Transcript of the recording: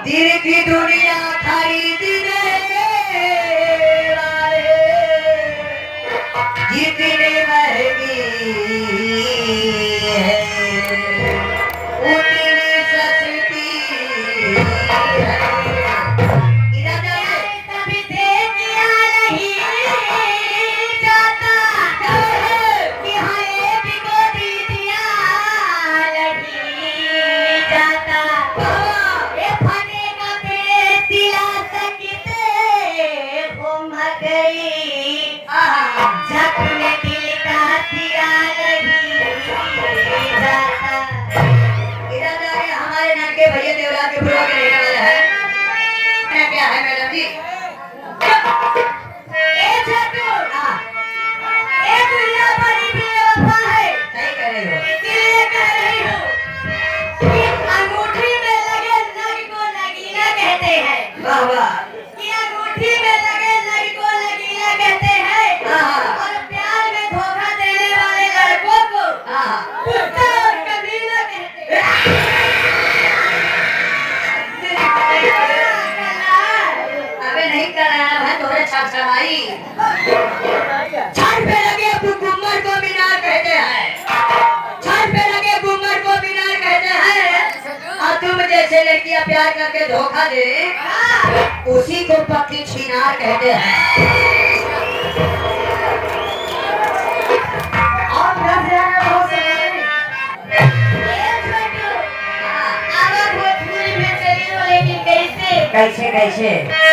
दिल की दुनिया खरीदने वाले जितने महंगी है उतनी सस्ती है। कभी से किया नहीं जाता कि हाय बिको दीदिया नहीं जाता ये फने का पेड़ सिला सकते घूम गई झपने दिल का सिया नहीं जाता। इधर जाके हमारे नाम के भैया देवराज के बुआ के रहने वाला है क्या है मैडम जी? ए झटू ए दुनिया बड़ी बेवफा है। सही कह रही हो। इसीलिए कह रही हूँ कि अंगूठी में लगे नग को नगीना कहते हैं। वाह वाह। कि अंगूठी में लगे नग को नगीना कहते हैं और प्यार में धोखा देने वाले लड़कों को कुत्ता और कमीना कहते हैं। अबे नहीं कराना भाई तोरे छाछड़ाई। छत पे लगे गुम्मर को मीनार कहते हैं। छत पे लगे गुम्मर को मीनार कहते हैं और तुम जैसे लड़कियां प्यार करके धोखा दे उसी को पक्की छिनार कहते हैं। और घर जाना बहुत आवाज भोजपुरी में चली हो लेकिन कैसे कैसे कैसे